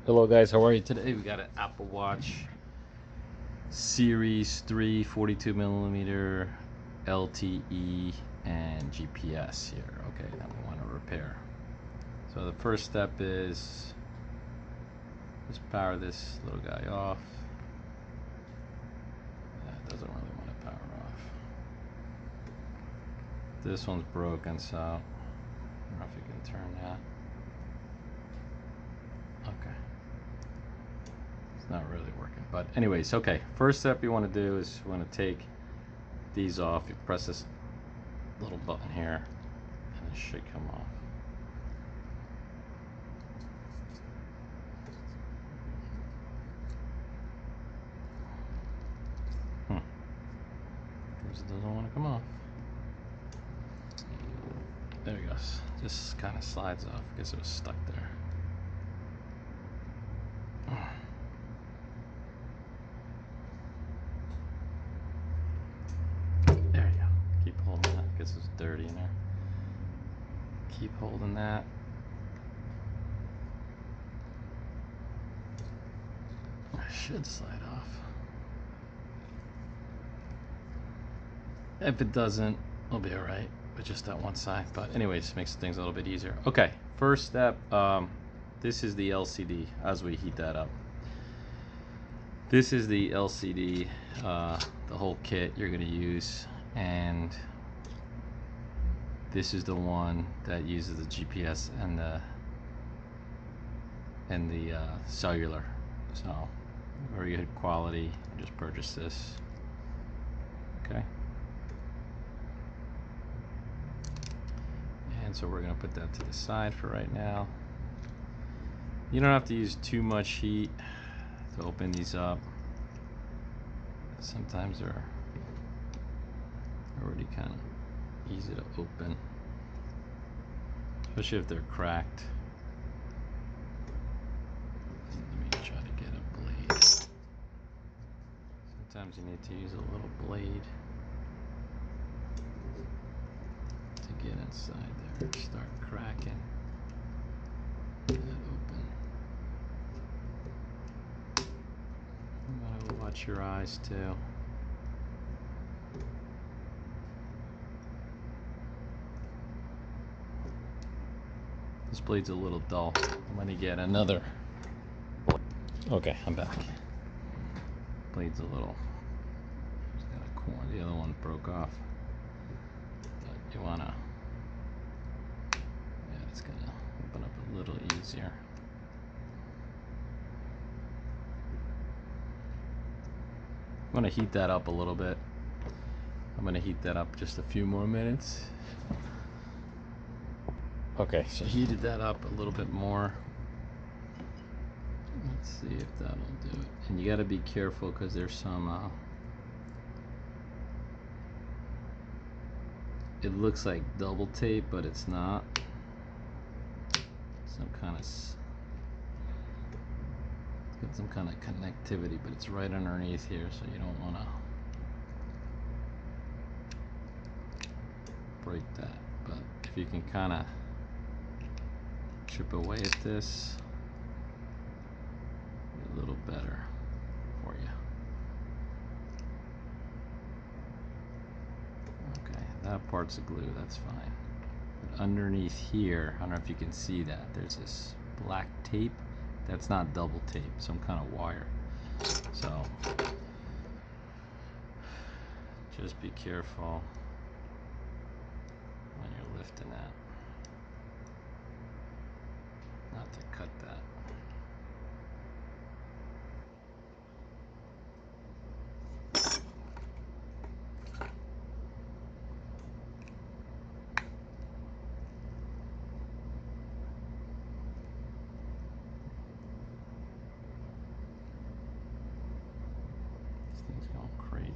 Hello guys, how are you today? We got an Apple Watch Series 3 42 millimeter LTE and GPS here. Okay, that we want to repair. So the first step is just power this little guy off. It doesn't really want to power off. This one's broken, so I don't know if you can turn that. Okay. It's not really working, but anyways, okay, first step you want to do is you want to take these off. You press this little button here and it should come off. It doesn't want to come off. There it goes. Just kind of slides off. I guess it was stuck there. There you go. Keep holding that. I guess it's dirty in there. Keep holding that. It should slide off. If it doesn't, it'll be alright. But just that one side. But anyways, makes things a little bit easier. Okay, first step. This is the LCD as we heat that up. This is the LCD, the whole kit you're going to use, and this is the one that uses the GPS and the cellular. So very good quality. Just purchase this. Okay. And so we're going to put that to the side for right now. You don't have to use too much heat to open these up. Sometimes they're already kind of easy to open, especially if they're cracked. Let me try to get a blade. Sometimes you need to use a little blade to get inside there. Start cracking. Get it open. You gotta watch your eyes too. This blade's a little dull. I'm gonna get another. Okay, I'm back. Blade's a little. It's got a corner. The other one broke off. But you wanna. Yeah, it's gonna open up a little easier. I'm gonna heat that up a little bit. I'm gonna heat that up just a few more minutes. Okay, so heated that up a little bit more. Let's see if that'll do it. And you gotta be careful because there's some it looks like double tape, but it's not. Some kind of got some kind of connectivity, but it's right underneath here, so you don't want to break that. But if you can kind of chip away at this, a little better for you. Okay, that part's a glue, that's fine. But underneath here, I don't know if you can see that, there's this black tape. That's not double tape, some kind of wire. So just be careful when you're lifting that, not to cut that. This thing's going crazy.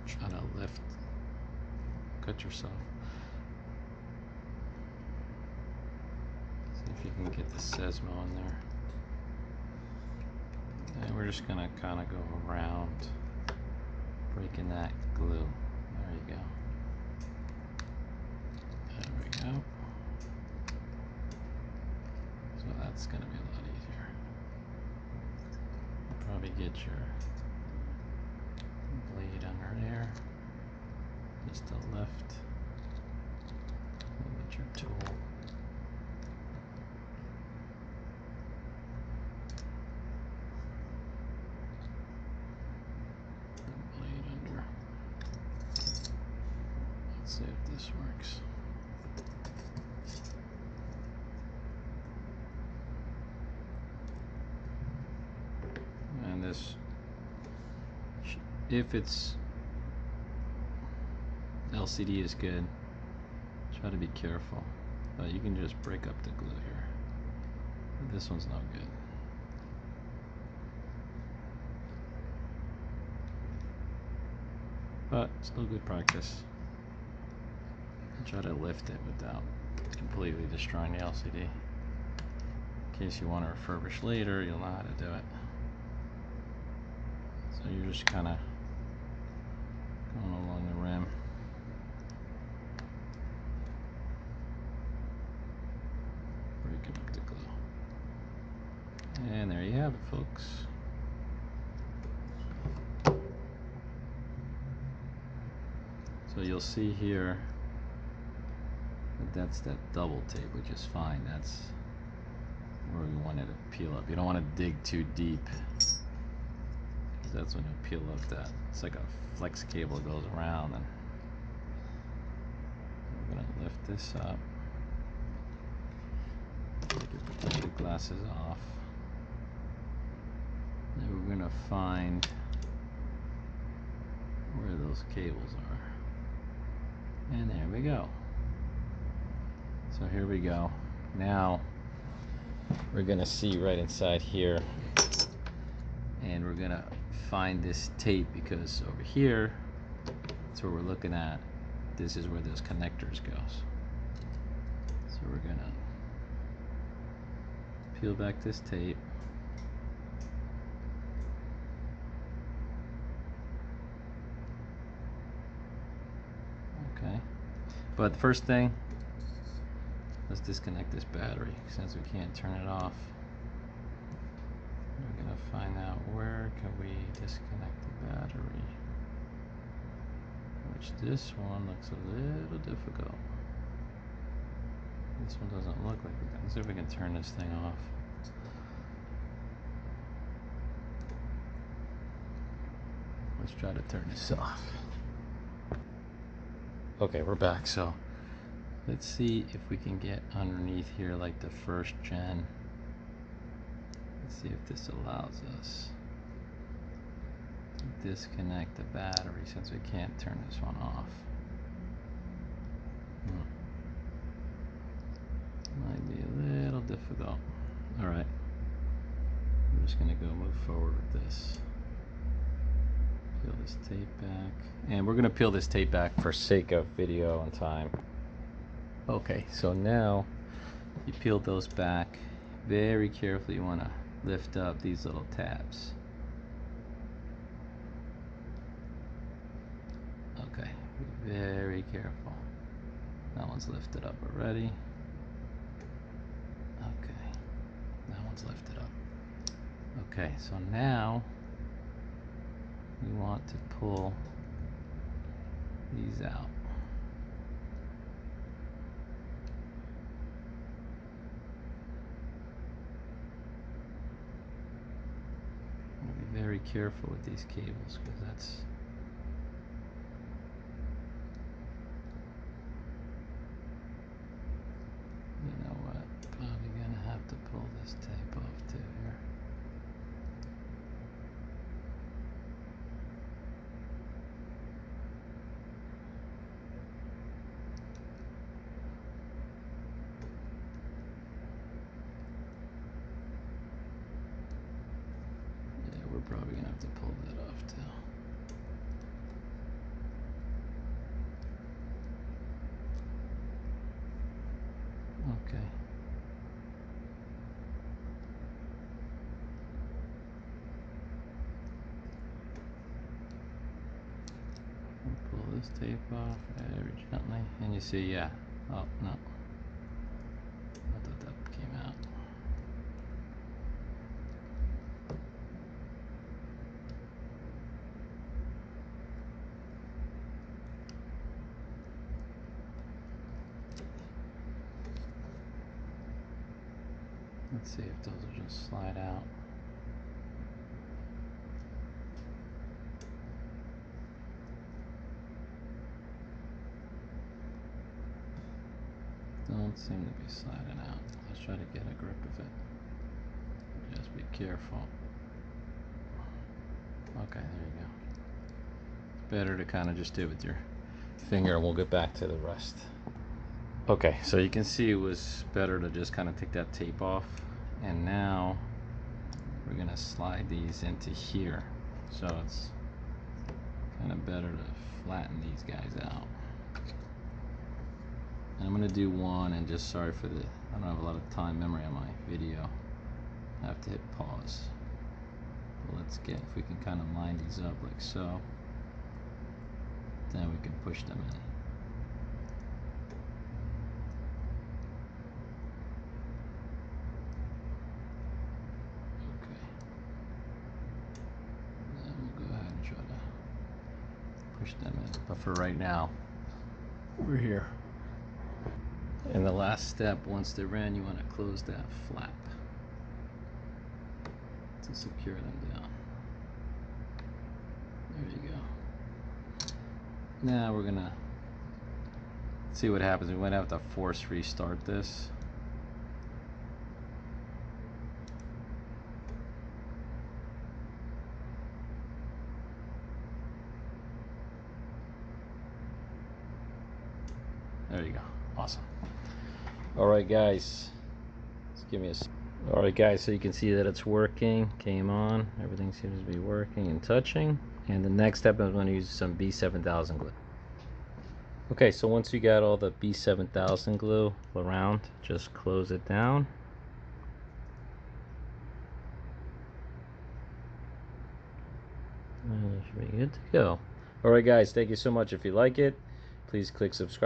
Try to lift, cut yourself. See if you can get the Sesmo in there. And we're just gonna kind of go around disconnect glue. There you go. There we go. So that's going to be a lot easier. You'll probably get your blade under there. Just to lift. Get your tool. The blade under. Let's see if this works. And this, if it's LCD is good, try to be careful. But you can just break up the glue here. This one's not good. But still good practice. Try to lift it without completely destroying the LCD. In case you want to refurbish later, you'll know how to do it. So you're just kind of going along the rim. Breaking up the glue. And there you have it, folks. So you'll see here that that's that double tape, which is fine. That's where we want it to peel up. You don't want to dig too deep, because that's when you'll peel up that. It's like a flex cable that goes around. And we're going to lift this up. Take your protective glasses off. Then we're going to find where those cables are. And there we go. So here we go. Now we're going to see right inside here, and we're going to find this tape, because over here, that's where we're looking at. This is where those connectors goes. So we're going to peel back this tape. Okay. But the first thing, let's disconnect this battery, since we can't turn it off. We're going to find out where can we disconnect the battery. Which this one looks a little difficult. This one doesn't look like we can. Let's see if we can turn this thing off. Let's try to turn this off. Okay, we're back. So let's see if we can get underneath here like the first gen. Let's see if this allows us to disconnect the battery, since we can't turn this one off. Might be a little difficult. Alright. I'm just going to go move forward with this. Peel this tape back. And we're going to peel this tape back for sake of video and time. Okay, so now you peeled those back. Very carefully you want to lift up these little tabs. Okay, very careful. That one's lifted up already. Okay, that one's lifted up. Okay, so now we want to pull these out. Be very careful with these cables, because that's you know what, probably gonna have to pull this tape off too here. Yeah, we're probably gonna have to pull that off too. Okay. this tape off very gently, and you see, yeah. Oh no, I thought that came out. Let's see if those will just slide out. Don't seem to be sliding out. Let's try to get a grip of it. Just be careful. Okay, there you go. It's better to kind of just do it with your finger, and we'll get back to the rest. Okay, so you can see it was better to just kind of take that tape off, and now we're gonna slide these into here, so it's kind of better to flatten these guys out. And I'm gonna do one, and just sorry for the, I don't have a lot of time memory on my video, I have to hit pause. But let's get, if we can kind of line these up like so, then we can push them in. Push them in, but for right now we're here. And the last step, once they're in, you want to close that flap to secure them down. There you go. Now we're gonna see what happens. We might have to force restart this. There you go. Awesome. All right, guys. Just give me a. All right, guys. So you can see that it's working. Came on. Everything seems to be working and touching. And the next step, I'm going to use some B7000 glue. Okay, so once you got all the B7000 glue around, just close it down. And it should be good to go. All right, guys. Thank you so much. If you like it, please click subscribe.